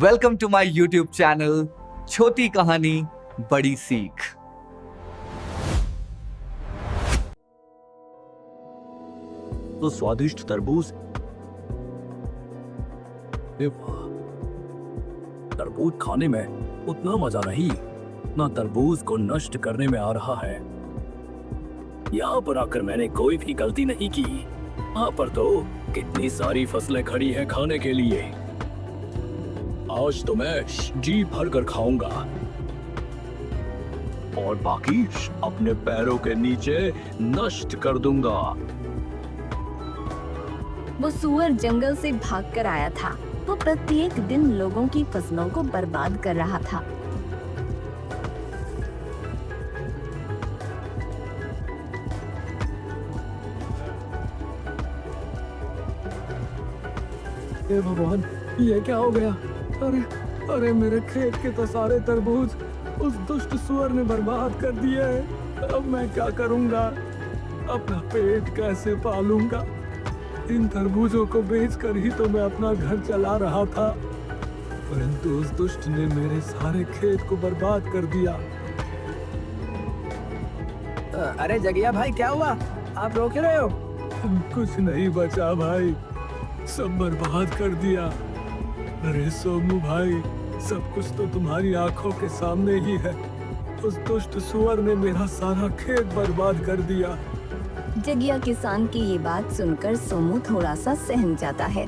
Welcome to my YouTube channel छोटी कहानी बड़ी सीख। तो स्वादिष्ट तरबूज। अरे वाह, तरबूज खाने में उतना मजा नहीं ना तरबूज को नष्ट करने में आ रहा है। यहाँ पर आकर मैंने कोई भी गलती नहीं की। यहाँ पर तो कितनी सारी फसलें खड़ी हैं खाने के लिए। आज तो मैं जी भर कर खाऊंगा और बाकी अपने पैरों के नीचे नष्ट कर दूंगा। वो सुअर जंगल से भागकर आया था। वो प्रत्येक दिन लोगों की फसलों को बर्बाद कर रहा था। हे भगवान, ये क्या हो गया? अरे अरे, मेरे खेत के तो सारे तरबूज उस दुष्ट सुअर ने बर्बाद कर दिए हैं। अब मैं क्या करूंगा? अपना पेट कैसे पालूंगा? इन तरबूजों को बेचकर ही तो मैं अपना घर चला रहा था, परंतु उस दुष्ट ने मेरे सारे खेत को बर्बाद कर दिया। अरे जगिया भाई, क्या हुआ? आप रो क्यों रहे हो? कुछ नहीं बचा भाई, सब बर्बाद कर दिया। अरे सोमू भाई, सब कुछ तो तुम्हारी आंखों के सामने ही है। उस दुष्ट सुअर ने मेरा सारा खेत बर्बाद कर दिया। जगिया किसान की ये बात सुनकर सोमू थोड़ा सा सहम जाता है।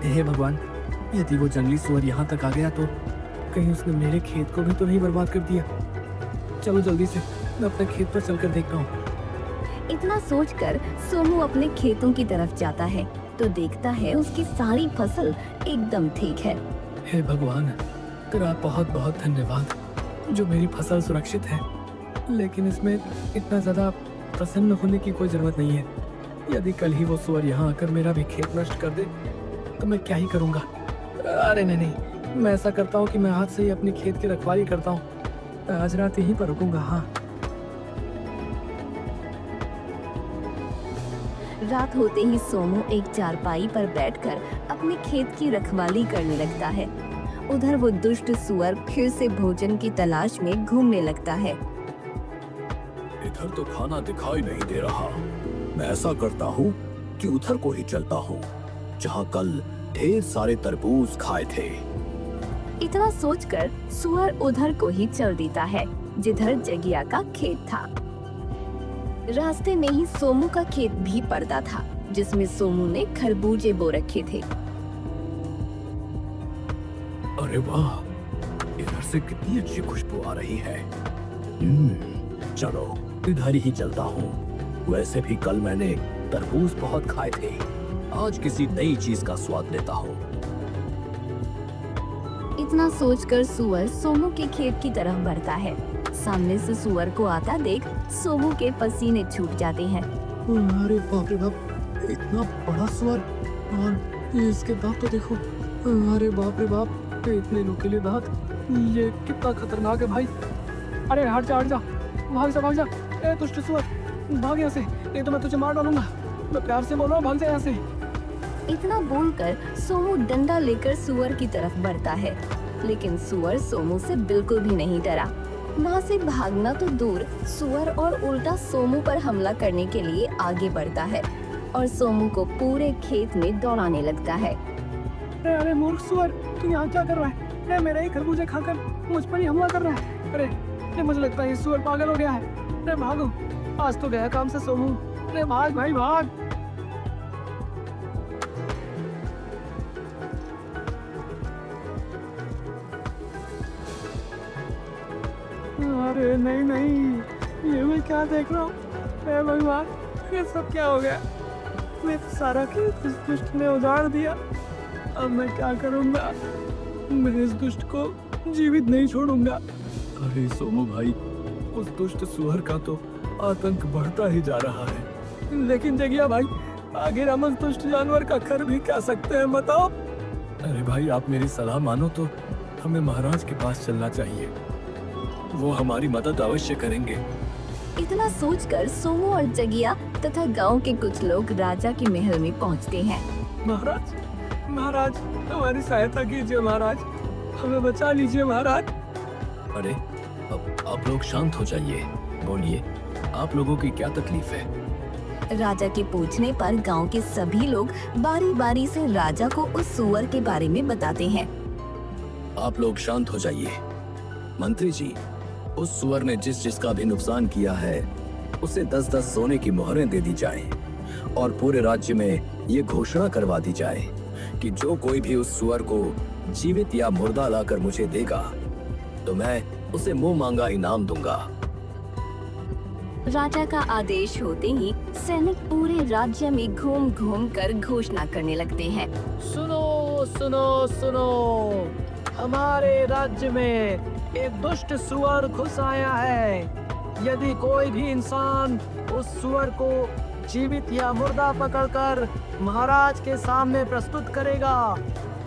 हे भगवान, यदि वो जंगली सुअर यहाँ तक आ गया तो कहीं उसने मेरे खेत को भी तो नहीं बर्बाद कर दिया। चलो जल्दी से मैं अपने खेत पर चलकर देखता हूँ। इतना सोचकर सोमू अपने खेतों की तरफ जाता है तो देखता है उसकी सारी फसल एकदम ठीक है। हे भगवान, तेरा बहुत बहुत धन्यवाद जो मेरी फसल सुरक्षित है, लेकिन इसमें इतना ज्यादा प्रसन्न होने की कोई जरूरत नहीं है। यदि कल ही वो सुअर यहाँ आकर मेरा भी खेत नष्ट कर दे तो मैं क्या ही करूँगा। अरे नहीं, मैं ऐसा करता हूँ कि मैं आज से ही अपने खेत की रखवाली करता हूँ। आज रात यहीं पर रुकूंगा। हाँ, रात होते ही सोमू एक चारपाई पर बैठकर अपने खेत की रखवाली करने लगता है। उधर वो दुष्ट सुअर फिर से भोजन की तलाश में घूमने लगता है। इधर तो खाना दिखाई नहीं दे रहा। मैं ऐसा करता हूँ कि उधर को ही चलता हूँ जहाँ कल ढेर सारे तरबूज खाए थे। इतना सोचकर सुअर उधर को ही चल देता है जिधर जगिया का खेत था। रास्ते में ही सोमू का खेत भी पड़ता था जिसमें सोमू ने खरबूजे बो रखे थे। अरे वाह, इधर से कितनी अच्छी खुशबू आ रही है। चलो इधर ही चलता हूँ। वैसे भी कल मैंने तरबूज बहुत खाए थे, आज किसी नई चीज का स्वाद लेता हूँ। इतना सोचकर सुअर सोमू के खेत की तरफ बढ़ता है। सामने से सुअर को आता देख सोमू के पसीने छूट जाते हैं। अरे बाप रे बाप, इतना बड़ा सुअर, और इसके दांत तो देखो। अरे बाप रे बाप, इतने नुकीले दांत, ये कितना खतरनाक है भाई। अरे हट जा, भाग जा भाग जा। ए दुष्ट सुअर, भाग यहाँ से, नहीं तो मैं तुझे मार डालूंगा। मैं प्यार से बोल रहा हूँ, भाग जा यहाँ से। इतना बोलकर सोमू डंडा लेकर सुअर की तरफ बढ़ता है, लेकिन सुअर सोमू से बिल्कुल भी नहीं डरा। वहाँ से भागना तो दूर, सुअर और उल्टा सोमू पर हमला करने के लिए आगे बढ़ता है और सोमू को पूरे खेत में दौड़ाने लगता है। अरे मूर्ख सुअर, तू यहाँ क्या कर रहा है? अरे मेरे ही खरबूजे खाकर मुझ पर ही हमला कर रहा है। अरे मुझे लगता है ये सुअर पागल हो गया है। अरे भागो, आज तो गया काम से सोमू। अरे भाग भाई भाग। अरे नहीं, ये मैं क्या देख रहा हूँ? अरे भगवान, ये सब क्या हो गया? मैं तो सारा खेत इस दुष्ट ने उजाड़ दिया। अब मैं क्या करूँगा? मैं इस दुष्ट को जीवित नहीं छोड़ूंगा। अरे सोमू भाई, उस दुष्ट सुअर का तो आतंक बढ़ता ही जा रहा है। लेकिन जगिया भाई, आखिर हम उस दुष्ट जानवर का कर भी क्या सकते हैं, बताओ? अरे भाई, आप मेरी सलाह मानो तो हमें महाराज के पास चलना चाहिए। वो हमारी मदद अवश्य करेंगे। इतना सोचकर सोमू और जगिया तथा गांव के कुछ लोग राजा के महल में पहुंचते हैं। महाराज, हमारी सहायता कीजिए महाराज। हमें बचा लीजिए महाराज। अरे अब आप लोग शांत हो जाइए, बोलिए आप लोगों की क्या तकलीफ है? राजा के पूछने पर गांव के सभी लोग बारी बारी से राजा को उस सुअर के बारे में बताते हैं। आप लोग शांत हो जाइए। मंत्री जी, उस सुअर ने जिसका भी नुकसान किया है उसे 10-10 सोने की मोहरें दे दी जाए और पूरे राज्य में ये घोषणा करवा दी जाए कि जो कोई भी उस सुअर को जीवित या मुर्दा लाकर मुझे देगा तो मैं उसे मुंह मांगा इनाम दूंगा। राजा का आदेश होते ही सैनिक पूरे राज्य में घूम घूम कर घोषणा करने लगते हैं। सुनो सुनो सुनो, हमारे राज्य में एक दुष्ट सुअर घुस आया है। यदि कोई भी इंसान उस सुअर को जीवित या मुर्दा पकड़कर महाराज के सामने प्रस्तुत करेगा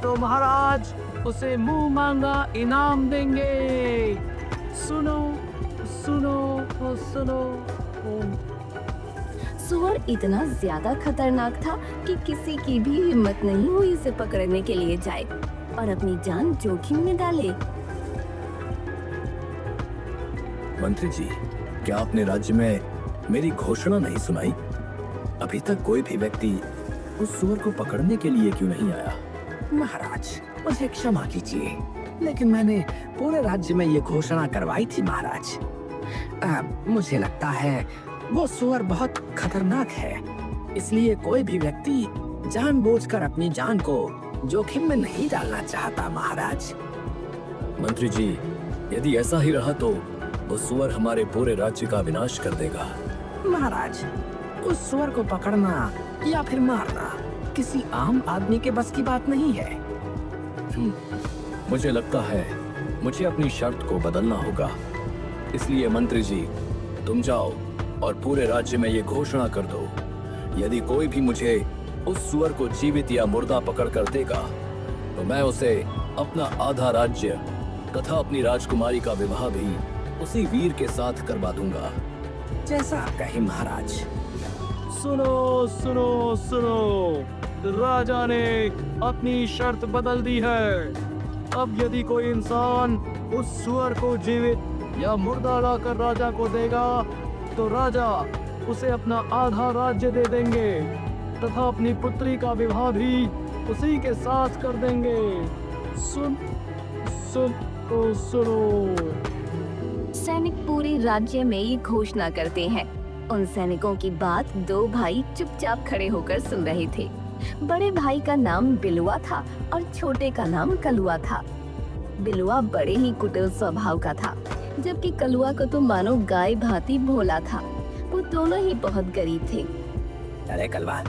तो महाराज उसे मुंह मांगा इनाम देंगे। सुनो सुनो सुनो। सुअर इतना ज्यादा खतरनाक था कि किसी की भी हिम्मत नहीं हुई इसे पकड़ने के लिए जाए और अपनी जान जोखिम में डाले। मंत्री जी, क्या आपने राज्य में मेरी घोषणा नहीं सुनाई? अभी तक कोई भी व्यक्ति उस सुअर को पकड़ने के लिए क्यों नहीं आया? महाराज, मुझे क्षमा कीजिए, लेकिन मैंने पूरे राज्य में ये घोषणा करवाई थी महाराज। मुझे लगता है वो सुअर बहुत खतरनाक है, इसलिए कोई भी व्यक्ति जानबूझकर अपनी जान को जोखिम में नहीं डालना चाहता महाराज। मंत्री जी, यदि ऐसा ही रहा तो वो सुअर हमारे पूरे राज्य का विनाश कर देगा। महाराज, उस सुअर को पकड़ना या फिर मारना किसी आम आदमी के बस की बात नहीं है। मुझे लगता है मुझे अपनी शर्त को बदलना होगा। इसलिए मंत्री जी, तुम जाओ और पूरे राज्य में ये घोषणा कर दो, यदि कोई भी मुझे उस सुअर को जीवित या मुर्दा पकड़ कर देगा तो मैं उसे अपना आधा राज्य तथा अपनी राजकुमारी का विवाह भी उसी वीर के साथ करवा दूंगा। जैसा आप कहें महाराज। सुनो सुनो सुनो, राजा ने अपनी शर्त बदल दी है। अब यदि कोई इंसान उस सुअर को जीवित या मुर्दा लाकर राजा को देगा तो राजा उसे अपना आधा राज्य दे देंगे तथा अपनी पुत्री का विवाह भी उसी के साथ कर देंगे। सुन सुन ओ सुनो। सैनिक पूरे राज्य में ये घोषणा करते हैं। उन सैनिकों की बात दो भाई चुपचाप खड़े होकर सुन रहे थे। बड़े भाई का नाम बिलुआ था और छोटे का नाम कलुआ था। बिलुआ बड़े ही कुटिल स्वभाव का था, जबकि कलुआ को तो मानो गाय भांति भोला था। वो दोनों ही बहुत गरीब थे। अरे कलवा,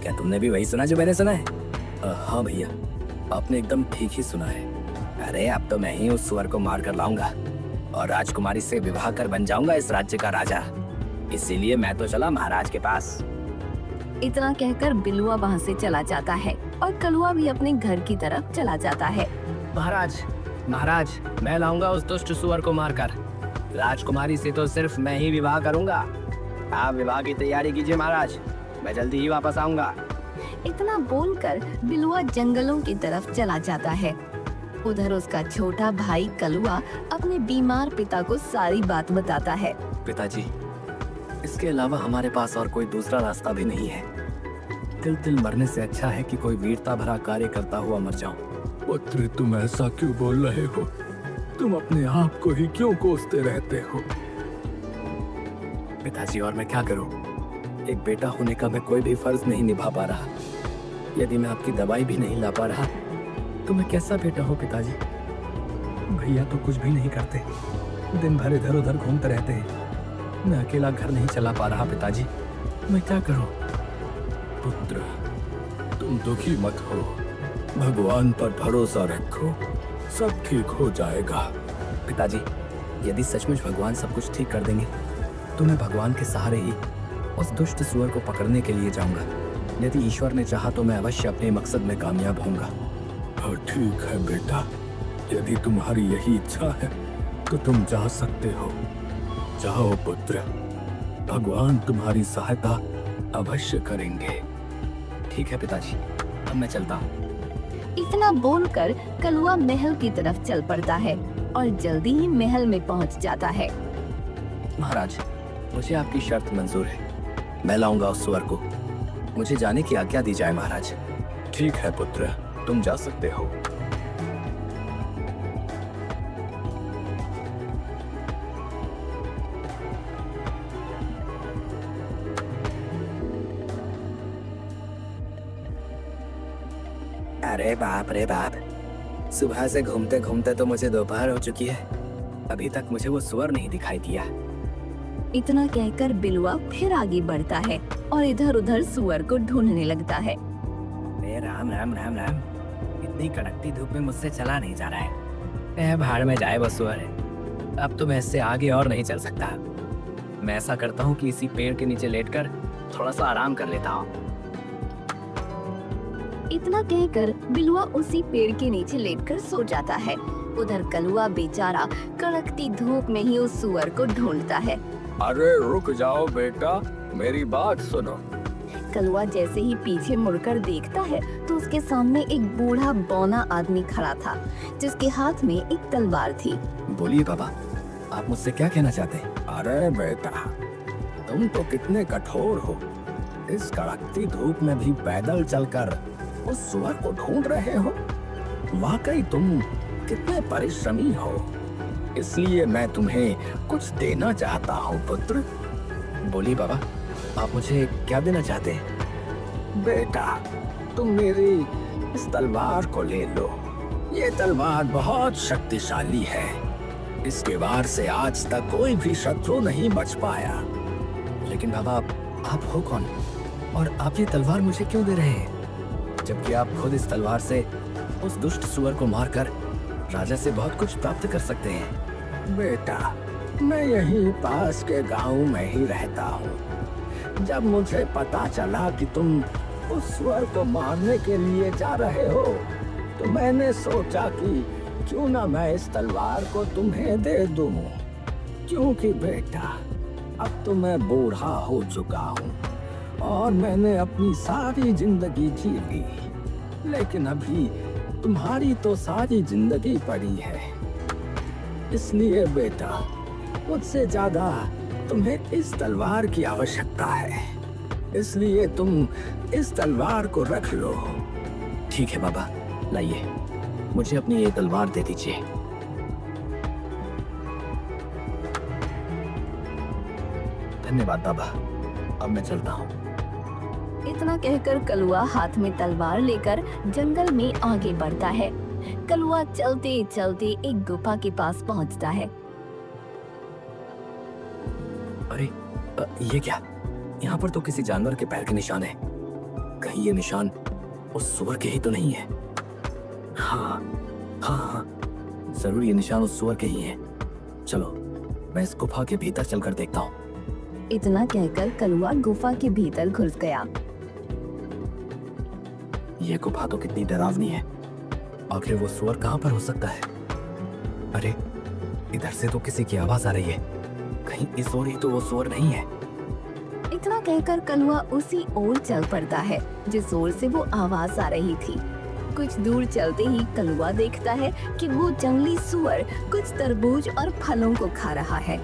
क्या तुमने भी वही सुना जो मैंने सुना है? हाँ भैया, आपने एकदम ठीक ही सुना है। अरे अब तो मैं ही उस सुअर को मार कर लाऊंगा और राजकुमारी से विवाह कर बन जाऊंगा इस राज्य का राजा। इसीलिए मैं तो चला महाराज के पास। इतना कहकर बिलुआ वहाँ से चला जाता है और कलुआ भी अपने घर की तरफ चला जाता है। महाराज, महाराज, मैं लाऊंगा उस दुष्ट सुअर को मारकर। राजकुमारी से तो सिर्फ मैं ही विवाह करूंगा। आप विवाह की तैयारी कीजिए महाराज, मैं जल्दी ही वापस आऊंगा। इतना बोलकर बिलुआ जंगलों की तरफ चला जाता है। उधर उसका छोटा भाई कलुआ अपने बीमार पिता को सारी बात बताता है। पिताजी, इसके अलावा हमारे पास और कोई दूसरा रास्ता भी नहीं है। तिल मरने से अच्छा है कि कोई वीरता भरा कार्य करता हुआ मर जाऊं। पुत्र, तुम ऐसा क्यों बोल रहे हो? तुम अपने आप को ही क्यों कोसते रहते हो? पिताजी, और मैं क्या करूं? एक बेटा होने का मैं कोई भी फर्ज नहीं निभा पा रहा। यदि मैं आपकी दवाई भी नहीं ला पा रहा तो मैं कैसा बेटा हूं पिताजी? भैया तो कुछ भी नहीं करते, दिन भर इधर उधर घूमते रहते हैं। मैं अकेला घर नहीं चला पा रहा पिताजी, मैं क्या करूं? पुत्र, तुम दुखी मत हो, भगवान पर भरोसा रखो, सब ठीक हो जाएगा। पिताजी, यदि सचमुच भगवान सब कुछ ठीक कर देंगे तो मैं भगवान के सहारे ही उस दुष्ट सुअर को पकड़ने के लिए जाऊंगा। यदि ईश्वर ने चाहा तो मैं अवश्य अपने मकसद में कामयाब होऊंगा। हाँ ठीक है बेटा, यदि तुम्हारी यही इच्छा है तो तुम जा सकते हो। जाओ पुत्र, भगवान तुम्हारी सहायता अवश्य करेंगे। ठीक है पिताजी, अब मैं चलता हूँ। इतना बोलकर कलुआ महल की तरफ चल पड़ता है और जल्दी ही महल में पहुंच जाता है। महाराज, मुझे आपकी शर्त मंजूर है। मैं लाऊंगा उस सुअर को। मुझे जाने की आज्ञा दी जाए महाराज। ठीक है पुत्र, तुम जा सकते हो। अरे बाप रे बाप, सुबह से घूमते घूमते तो मुझे दोपहर हो चुकी है। अभी तक मुझे वो सुअर नहीं दिखाई दिया। इतना कहकर बिलुआ फिर आगे बढ़ता है और इधर उधर सुअर को ढूंढने लगता है। ए राम राम राम राम, इतनी कड़कती धूप में मुझसे चला नहीं जा रहा है। भाड़ में जाए वो सुअर। अब तो मैं इससे आगे और नहीं चल सकता। मैं ऐसा करता हूँ कि इसी पेड़ के नीचे लेटकर थोड़ा सा आराम कर लेता हूँ। इतना कहकर बिलुआ उसी पेड़ के नीचे लेटकर सो जाता है। उधर कलुआ बेचारा कड़कती धूप में ही उस सुअर को ढूंढता है। अरे रुक जाओ बेटा, मेरी बात सुनो। कलुआ जैसे ही पीछे मुड़कर देखता है तो उसके सामने एक बूढ़ा बौना आदमी खड़ा था, जिसके हाथ में एक तलवार थी। बोलिए बाबा, आप मुझसे क्या कहना चाहते हैं? अरे बेटा, तुम तो कितने कठोर हो। इस कड़कती धूप में भी पैदल चलकर उस सुअर को ढूंढ रहे हो। वाकई तुम कितने परिश्रमी हो। इसलिए मैं तुम्हें कुछ देना चाहता हूँ पुत्र। बोलिए बाबा, आप मुझे क्या देना चाहते हैं? बेटा, तुम मेरी इस तलवार को ले लो। ये तलवार बहुत शक्तिशाली है। इसके वार से आज तक कोई भी शत्रु नहीं बच पाया। लेकिन बाबा, आप हो कौन और आप ये तलवार मुझे क्यों दे रहे हैं, जबकि आप खुद इस तलवार से उस दुष्ट सुअर को मारकर राजा से बहुत कुछ प्राप्त कर सकते हैं? बेटा, मैं यहीं पास के गांव में ही रहता हूँ। जब मुझे पता चला कि तुम उस सुअर को मारने के लिए जा रहे हो, तो मैंने सोचा कि क्यों ना मैं इस तलवार को तुम्हें दे दूं। क्योंकि बेटा, अब तो मैं बूढ़ा हो चुका हूँ और मैंने अपनी सारी जिंदगी जी ली। लेकिन अभी तुम्हारी तो सारी जिंदगी पड़ी है। इसलिए बेटा, मुझसे ज्यादा तुम्हें इस तलवार की आवश्यकता है। इसलिए तुम इस तलवार को रख लो। ठीक है बाबा, लाइए, मुझे अपनी ये तलवार दे दीजिए। धन्यवाद बाबा, अब मैं चलता हूँ। इतना कहकर कलुआ हाथ में तलवार लेकर जंगल में आगे बढ़ता है। कलुआ चलते चलते एक गुफा के पास पहुंचता है। अरे ये क्या? यहाँ पर तो किसी जानवर के पैर के निशान है। कहीं ये निशान उस सुअर के ही तो नहीं है? हाँ हाँ हाँ, जरूर ये निशान उस सुअर के ही है। चलो, मैं इस गुफा के भीतर चलकर देखता हूँ। इतना कहकर कलुआ गुफा के भीतर घुस गया। ये गुफा तो कितनी डरावनी है। आखिर वो सुअर कहाँ पर हो सकता है? अरे, इधर से तो किसी की आवाज आ रही है। कहीं इस ओर ही तो वो सुअर नहीं है? इतना कहकर कलुआ उसी ओर चल पड़ता है जिस ओर से वो आवाज आ रही थी। कुछ दूर चलते ही कलुआ देखता है कि वो जंगली सुअर कुछ तरबूज और फलों को खा रहा है।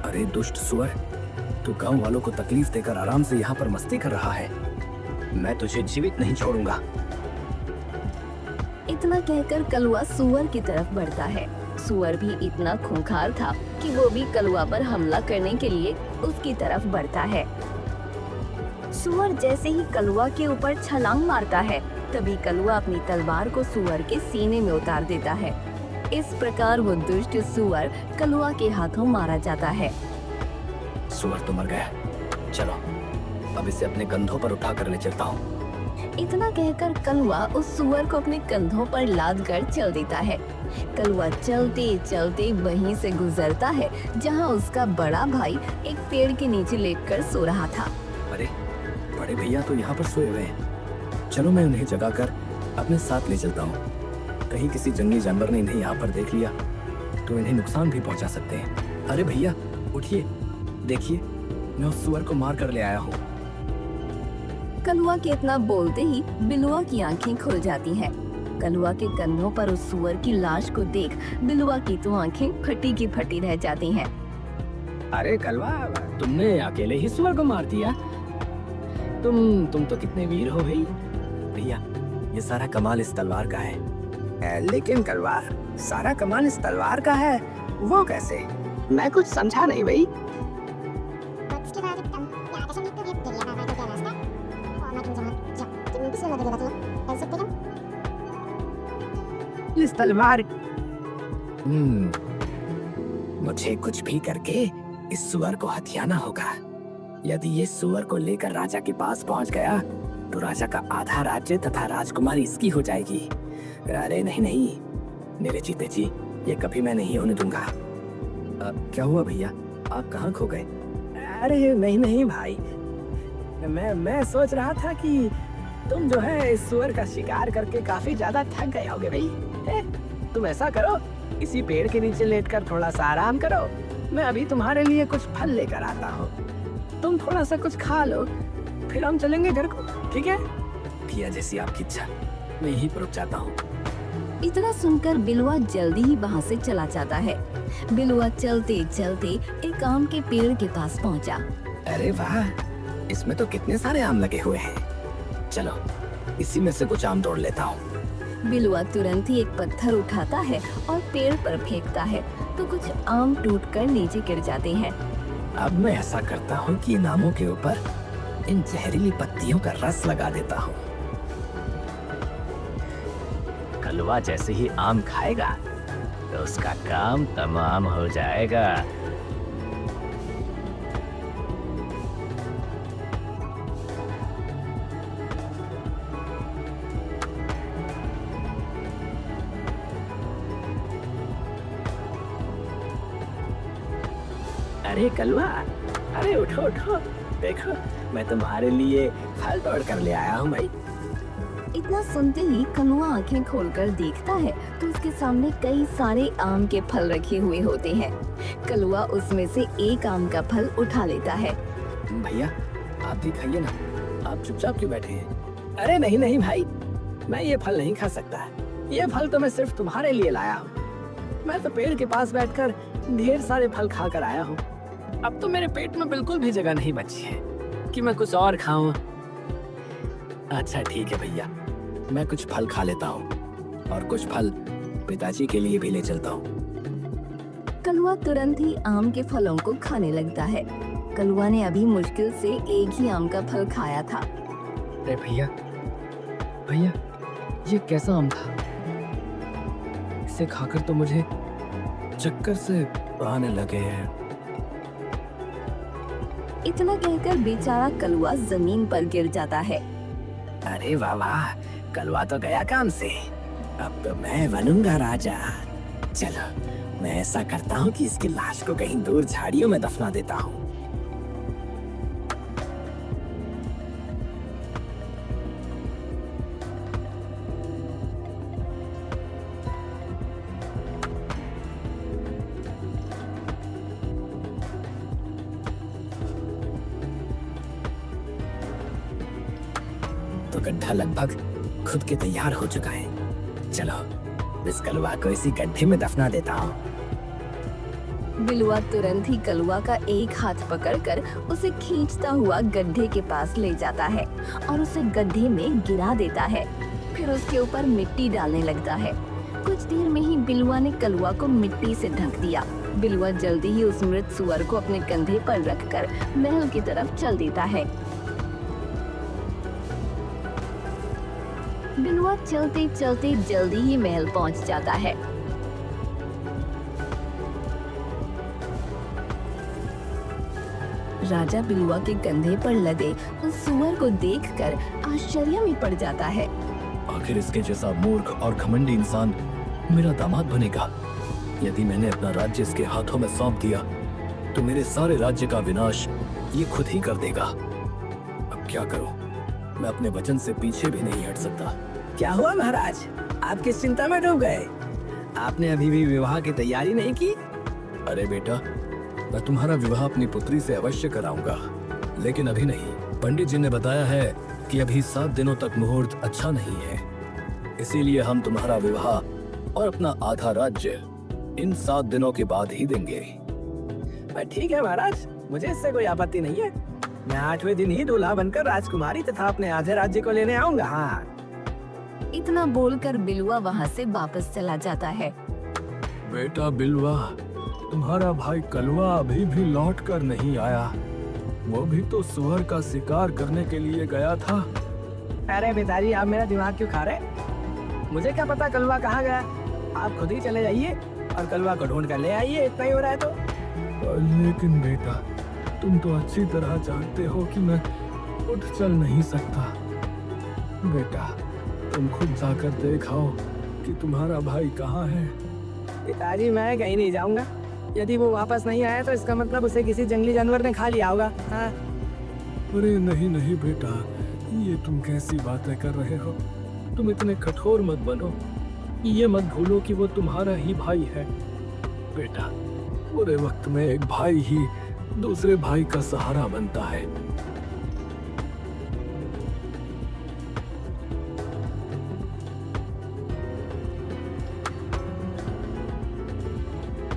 अरे दुष्ट सुअर, तू गांव वालों को तकलीफ देकर आराम से यहाँ पर मस्ती कर रहा है। मैं तुझे जीवित नहीं छोड़ूंगा। इतना कहकर कलुआ सुअर की तरफ बढ़ता है। सुअर भी इतना खूंखार था कि वो भी कलुआ पर हमला करने के लिए उसकी तरफ बढ़ता है। सुअर जैसे ही कलुआ के ऊपर छलांग मारता है, तभी कलुआ अपनी तलवार को सुअर के सीने में उतार देता है। इस प्रकार वो दुष्ट सुअर कलुआ के हाथों मारा जाता है। सुअर तो मर गया। चलो, अब इसे अपने कंधों पर उठा कर ले चलता हूँ। इतना कहकर कलुआ उस सुअर को अपने कंधों पर लाद कर चल देता है। कलुआ चलते चलते वहीं से गुजरता है जहां उसका बड़ा भाई एक पेड़ के नीचे लेटकर सो रहा था। अरे, बड़े भैया तो यहाँ पर सोए हुए हैं। चलो, मैं उन्हें जगाकर अपने साथ ले चलता हूँ। कहीं किसी जंगली जानवर ने इन्हें यहाँ पर देख लिया तो इन्हें नुकसान भी पहुँचा सकते हैं। अरे भैया, उठिए, देखिए, मैं उस सुअर को मार कर ले आया हूँ। कलुआ के इतना बोलते ही बिलुआ की आंखें खुल जाती हैं। कलुआ के कंधों पर उस सुअर की लाश को देख बिलुआ की तो आंखें फटी की फटी रह जाती हैं। अरे कलवा, तुमने अकेले ही सुअर को मार दिया। तुम तो कितने वीर हो भाई। भैया, ये सारा कमाल इस तलवार का है। लेकिन कलवा, सारा कमाल इस तलवार का है, वो कैसे? मैं कुछ समझा नहीं भाई। इस तलवार, मुझे कुछ भी करके इस सुअर को हथियाना होगा। यदि ये सुअर को लेकर राजा के पास पहुंच गया तो राजा का आधा राज्य तथा राजकुमारी इसकी हो जाएगी। अरे नहीं नहीं, मेरे जीते जी ये कभी मैं नहीं होने दूंगा। क्या हुआ भैया, आप कहाँ खो गए? अरे नहीं नहीं भाई, मैं सोच रहा था कि तुम जो है इस सुअर का शिकार करके काफी ज्यादा थक गए होगे भाई। तुम ऐसा करो, इसी पेड़ के नीचे लेटकर थोड़ा सा आराम करो। मैं अभी तुम्हारे लिए कुछ फल लेकर आता हूँ, तुम थोड़ा सा कुछ खा लो, फिर हम चलेंगे घर को, ठीक है? भैया, जैसी आपकी इच्छा, मैं यहीं पर रुक जाता हूँ। इतना सुनकर बिलुआ जल्दी ही वहाँ से चला जाता है। बिलुआ चलते चलते एक आम के पेड़ के पास पहुँचा। अरे वाह, इसमें तो कितने सारे आम लगे हुए हैं। चलो, इसी में से कुछ आम तोड़ लेता हूँ। बिलुआ तुरंत ही एक पत्थर उठाता है और पेड़ पर फेंकता है तो कुछ आम टूटकर नीचे गिर जाते हैं। अब मैं ऐसा करता हूँ कि इन आमों के ऊपर इन जहरीली पत्तियों का रस लगा देता हूँ। कलवा जैसे ही आम खाएगा तो उसका काम तमाम हो जाएगा। अरे कलवा, अरे उठो उठो, देखो मैं तुम्हारे लिए फल तोड़ कर ले आया हूँ भाई। इतना सुनते ही कलुआ आंखें खोलकर देखता है तो उसके सामने कई सारे आम के फल रखे हुए होते हैं। कलुआ उसमें से एक आम का फल उठा लेता है। भैया, आप भी खाइए ना, आप चुपचाप क्यों बैठे हैं? अरे नहीं नहीं भाई, मैं ये फल नहीं खा सकता। ये फल तो मैं सिर्फ तुम्हारे लिए लाया हूँ। मैं तो पेड़ के पास बैठकर ढेर सारे फल खा कर आया हूँ। अब तो मेरे पेट में बिल्कुल भी जगह नहीं बची है कि मैं कुछ और खाऊं। अच्छा ठीक है भैया, मैं कुछ फल खा लेता हूँ और कुछ फल पिताजी के लिए भी ले चलता हूँ। कलुआ तुरंत ही आम के फलों को खाने लगता है। कलुआ ने अभी मुश्किल से एक ही आम का फल खाया था। अरे भैया, भैया, ये कैसा आम था? इसे खाकर तो मुझे चक्कर से आने लगे हैं। इतना कहकर बेचारा कलुआ जमीन पर गिर जाता है। अरे वाह वाह, कलवा तो गया काम से। अब तो मैं बनूंगा राजा। चलो, मैं ऐसा करता हूँ कि इसकी लाश को कहीं दूर झाड़ियों में दफना देता हूँ। तो गड्ढा लगभग खुद के तैयार हो चुका है। चलो, इस कलवा को इसी गड्ढे में दफना देता हूँ। बिलुआ तुरंत ही कलुआ का एक हाथ पकड़कर उसे खींचता हुआ गड्ढे के पास ले जाता है और उसे गड्ढे में गिरा देता है। फिर उसके ऊपर मिट्टी डालने लगता है। कुछ देर में ही बिलुआ ने कलुआ को मिट्टी से ढक दिया। बिलुआ जल्दी ही उस मृत सुअर को अपने कंधे पर रखकर महल की तरफ चल देता है। बिलुआ चलते चलते जल्दी ही महल पहुंच जाता है। राजा बिलुआ के कंधे पर लदे उस सुअर को देखकर आश्चर्य में पड़ जाता है। आखिर इसके जैसा मूर्ख और घमंडी इंसान मेरा दामाद बनेगा। यदि मैंने अपना राज्य इसके हाथों में सौंप दिया तो मेरे सारे राज्य का विनाश ये खुद ही कर देगा। अब क्या करूं? मैं अपने वचन से पीछे भी नहीं हट सकता। क्या हुआ महाराज, आप किस चिंता में डूब गए? आपने अभी भी विवाह की तैयारी नहीं की? अरे बेटा, मैं तुम्हारा विवाह अपनी पुत्री से अवश्य कराऊंगा, लेकिन अभी नहीं। पंडित जी ने बताया है कि अभी 7 दिनों तक मुहूर्त अच्छा नहीं है, इसीलिए हम तुम्हारा विवाह और अपना आधा राज्य इन 7 दिनों के बाद ही देंगे। ठीक है महाराज, मुझे इससे कोई आपत्ति नहीं है। मैं 8वें दिन ही दूल्हा बनकर राजकुमारी तथा अपने आधे राज्य को लेने आऊंगा। हाँ, इतना बोलकर बिलुआ वहाँ से वापस चला जाता है। बेटा बिलवा, तुम्हारा भाई कलवा अभी भी लौट कर नहीं आया। वो भी तो सुअर का शिकार करने के लिए गया था। अरे पिताजी, आप मेरा दिमाग क्यों खा रहे? मुझे क्या पता कलवा कहाँ गया। आप खुद ही चले जाइए और कलवा को ढूंढ कर ले आइए, इतना ही हो रहा है तो। लेकिन बेटा, तुम तो अच्छी तरह जानते हो कि मैं उठ चल नहीं सकता। बेटा, तुम खुद जाकर देखाओ कि तुम्हारा भाई कहाँ है। पिताजी, मैं कहीं नहीं जाऊंगा। यदि वो वापस नहीं आया तो इसका मतलब उसे किसी जंगली जानवर ने खा लिया होगा। हाँ। अरे नहीं नहीं बेटा, ये तुम कैसी बातें कर रहे हो। तुम इतने कठोर मत बनो। ये मत भूलो कि वो तुम्हारा ही भाई है। बेटा, बुरे वक्त में एक भाई ही दूसरे भाई का सहारा बनता है।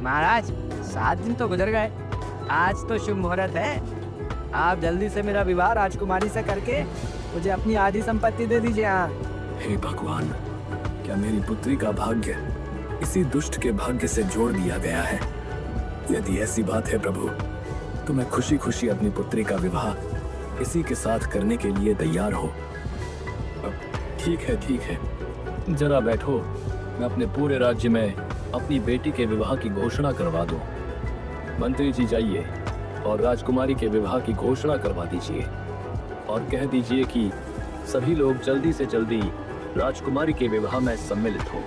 महाराज, 7 दिन तो गुजर गए। आज तो शुभ मुहूर्त है। आप जल्दी से मेरा विवाह राजकुमारी से करके मुझे अपनी आधी संपत्ति दे दीजिए। हाँ। हे भगवान, क्या मेरी पुत्री का भाग्य इसी दुष्ट के भाग्य से जोड़ दिया गया है? यदि ऐसी बात है प्रभु, तो मैं खुशी खुशी अपनी पुत्री का विवाह इसी के साथ करने के लिए तैयार हो। ठीक है, जरा बैठो। मैं अपने पूरे राज्य में अपनी बेटी के विवाह की घोषणा करवा दूं। मंत्री जी, जाइए और राजकुमारी के विवाह की घोषणा करवा दीजिए और कह दीजिए कि सभी लोग जल्दी से जल्दी राजकुमारी के विवाह में सम्मिलित हो।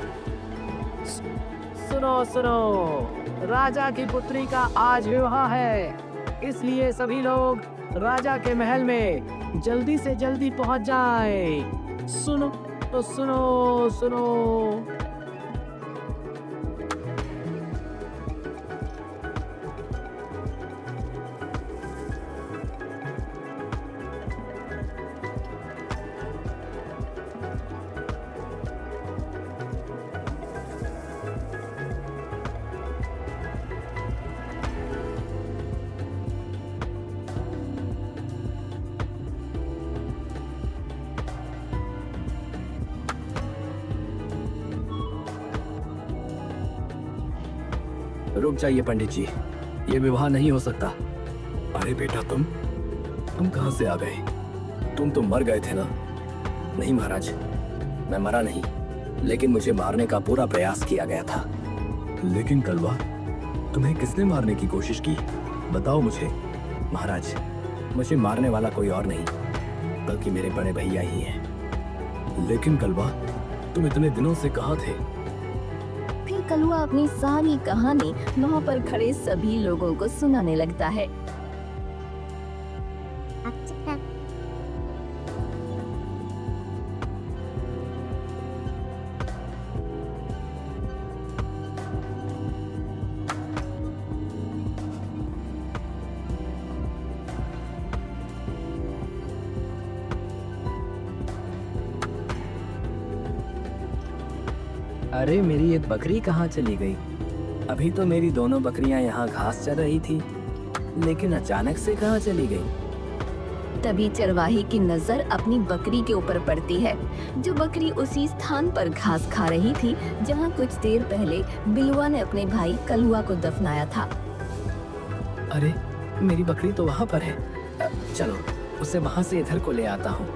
सुनो, राजा की पुत्री का आज विवाह है, इसलिए सभी लोग राजा के महल में जल्दी से जल्दी पहुंच जाएं। सुनो। रुक जाइए पंडित जी, ये विवाह नहीं हो सकता। अरे बेटा, तुम कहां से आ गए? तुम तो मर गए थे ना? नहीं महाराज, मैं मरा नहीं, लेकिन मुझे मारने का पूरा प्रयास किया गया था। लेकिन कलवा, तुम्हें किसने मारने की कोशिश की? बताओ मुझे। महाराज, मुझे मारने वाला कोई और नहीं, बल्कि मेरे बड़े भैया ही हैं। लेकिन कलवा, तुम इतने दिनों से कहाँ थे? फिर कलुआ अपनी सारी कहानी वहाँ पर खड़े सभी लोगों को सुनाने लगता है। अरे, मेरी एक बकरी कहाँ चली गई? अभी तो मेरी दोनों बकरियां यहाँ घास चर रही थी, लेकिन अचानक से कहाँ चली गई? तभी चरवाही की नजर अपनी बकरी के ऊपर पड़ती है, जो बकरी उसी स्थान पर घास खा रही थी जहाँ कुछ देर पहले बिलुआ ने अपने भाई कलुआ को दफनाया था। अरे, मेरी बकरी तो वहाँ पर है। चलो, उसे वहाँ से इधर को ले आता हूँ।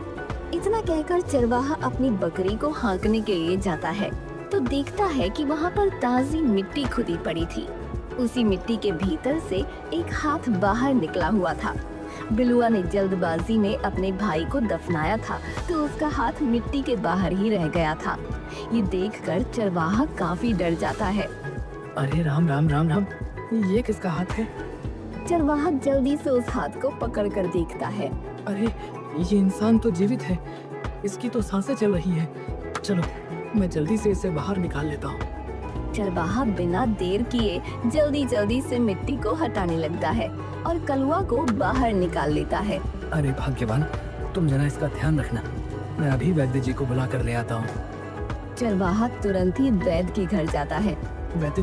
इतना कहकर चरवाहा अपनी बकरी को हाँकने के लिए जाता है तो देखता है कि वहाँ पर ताजी मिट्टी खुदी पड़ी थी। उसी मिट्टी के भीतर से एक हाथ बाहर निकला हुआ था। बिलुआ ने जल्दबाजी में अपने भाई को दफनाया था तो उसका हाथ मिट्टी के बाहर ही रह गया था। ये देखकर चरवाहा काफी डर जाता है। अरे राम राम राम राम, ये किसका हाथ है? चरवाहा जल्दी से उस हाथ को पकड़ कर देखता है। अरे, ये इंसान तो जीवित है, इसकी तो सांसें चल रही है। चलो, मैं जल्दी से इसे बाहर निकाल लेता हूँ। चरवाहा बिना देर किए जल्दी से मिट्टी को हटाने लगता है और कलुआ को बाहर निकाल लेता है। अरे भाग्यवान, तुम जरा इसका ध्यान रखना, मैं अभी वैद्य जी को बुला कर ले आता हूँ। चरवाहा तुरंत ही वैद्य के घर जाता है। वैद्य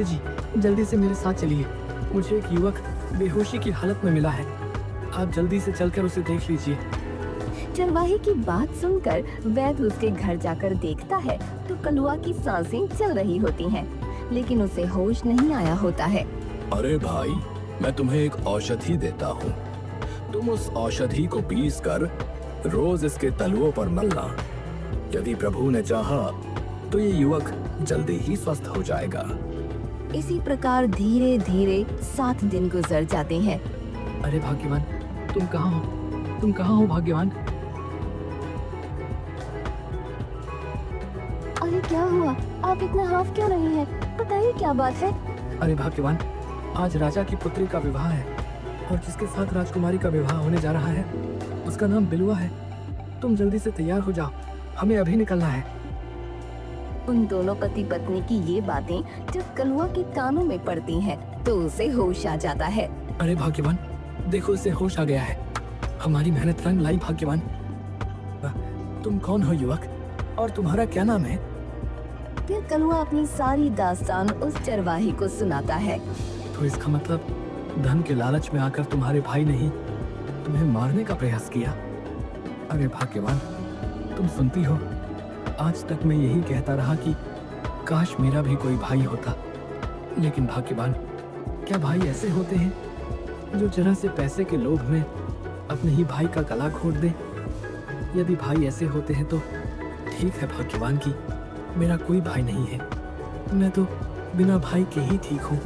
जी, जल्दी से मेरे साथ चलिए। मुझे एक युवक बेहोशी की हालत में मिला है, आप जल्दी से चलकर उसे देख लीजिए। चरवाहे की बात सुनकर वैद्य उसके घर जाकर देखता है तो कलुआ की सांसें चल रही होती हैं, लेकिन उसे होश नहीं आया होता है। अरे भाई, मैं तुम्हें एक औषधि देता हूँ, तुम उस औषधि को पीस कर रोज इसके तलुओं पर मलना। यदि प्रभु ने चाहा तो ये युवक जल्दी ही स्वस्थ हो जाएगा। इसी प्रकार धीरे धीरे 7 दिन गुजर जाते हैं। अरे भाग्यवान, तुम कहाँ हो? तुम कहाँ हो भाग्यवान? अरे क्या हुआ, आप इतना हाफ क्यों रहे हैं? बताइए क्या बात है। अरे भाग्यवान, आज राजा की पुत्री का विवाह है और जिसके साथ राजकुमारी का विवाह होने जा रहा है उसका नाम बिलुआ है। तुम जल्दी से तैयार हो जाओ, हमें अभी निकलना है। उन दोनों पति पत्नी की ये बातें जब कलुआ के कानों में पड़ती हैं, तो उसे होश आ जाता है। अरे भाग्यवान, देखो इसे होश आ गया है, हमारी मेहनत रंग लाई भाग्यवान। तुम कौन हो युवक, और तुम्हारा क्या नाम है? फिर कलुआ अपनी सारी दास्तान उस चरवाहे को सुनाता है। तो इसका मतलब धन के लालच में आकर तुम्हारे भाई ने ही तुम्हें मारने का प्रयास किया। अरे भाग्यवान, तुम सुनती हो, आज तक मैं यही कहता रहा कि काश मेरा भी कोई भाई होता। लेकिन भाग्यवान, क्या भाई ऐसे होते हैं जो जरा से पैसे के लोभ में अपने ही भाई का गला घोट दे? यदि भाई ऐसे होते हैं तो ठीक है भाग्यवान की मेरा कोई भाई नहीं है, मैं तो बिना भाई के ही ठीक हूँ।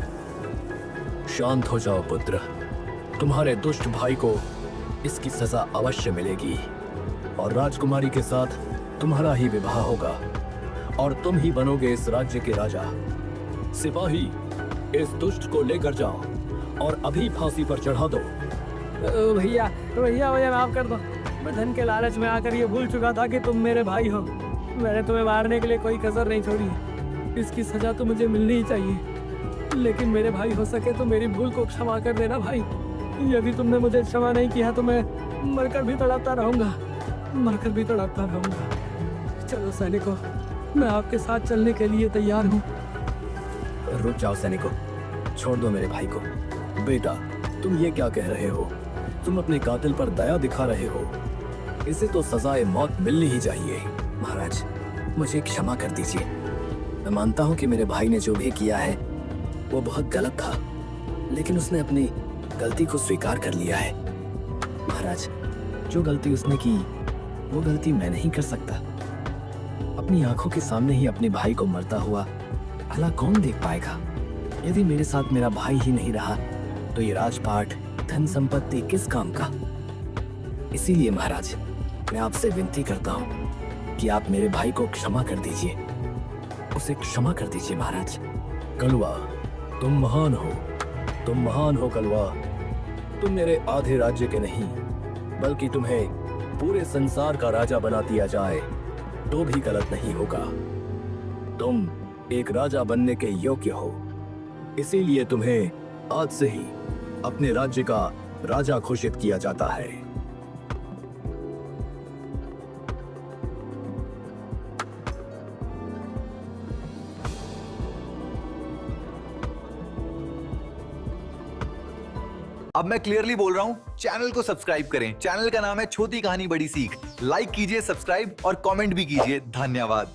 शांत हो जाओ पुत्र, तुम्हारे दुष्ट भाई को इसकी सजा अवश्य मिलेगी और राजकुमारी के साथ तुम्हारा ही विवाह होगा और तुम ही बनोगे इस राज्य के राजा। सिपाही, इस दुष्ट को लेकर जाओ और अभी फांसी पर चढ़ा दो। भैया मुझे माफ कर दो, मैं धन के लालच में आकर ये भूल चुका था कि तुम मेरे भाई हो। मैंने तुम्हें मारने के लिए कोई कसर नहीं छोड़ी, इसकी सजा तो मुझे मिलनी ही चाहिए। लेकिन मेरे भाई हो सके तो मेरी भूल को क्षमा कर देना भाई। यदि तुमने मुझे क्षमा नहीं किया तो मैं मरकर भी तड़पता रहूंगा। चलो सैनिकों, मैं आपके साथ चलने के लिए तैयार हूँ। रुक जाओ सैनिकों, छोड़ दो मेरे भाई को। बेटा, तुम ये क्या कह रहे हो? तुम अपने कातिल पर दया दिखा रहे हो, इसे तो सजाए मौत मिलनी ही चाहिए। महाराज, मुझे क्षमा कर दीजिए। मैं मानता हूँ कि मेरे भाई ने जो भी किया है वो बहुत गलत था, लेकिन उसने अपनी गलती को स्वीकार कर लिया है। महाराज, जो गलती उसने की वो गलती मैं नहीं कर सकता। अपनी आंखों के सामने ही अपने भाई को मरता हुआ भला कौन देख पाएगा? यदि मेरे साथ मेरा भाई ही नहीं रहा तो ये राजपाट, धन संपत्ति किस काम का? इसीलिए महाराज, मैं आपसे विनती करता हूँ कि आप मेरे भाई को क्षमा कर दीजिए, उसे क्षमा कर दीजिए महाराज। कलुआ, तुम महान हो कलुआ। तुम मेरे आधे राज्य के नहीं, बल्कि तुम्हें पूरे संसार का राजा बना दिया जाए तो भी गलत नहीं होगा। तुम एक राजा बनने के योग्य हो, इसीलिए तुम्हें आज से ही अपने राज्य का राजा घोषित किया जाता है। अब मैं क्लियरली बोल रहा हूं, चैनल को सब्सक्राइब करें। चैनल का नाम है छोटी कहानी बड़ी सीख। लाइक कीजिए, सब्सक्राइब और कमेंट भी कीजिए। धन्यवाद।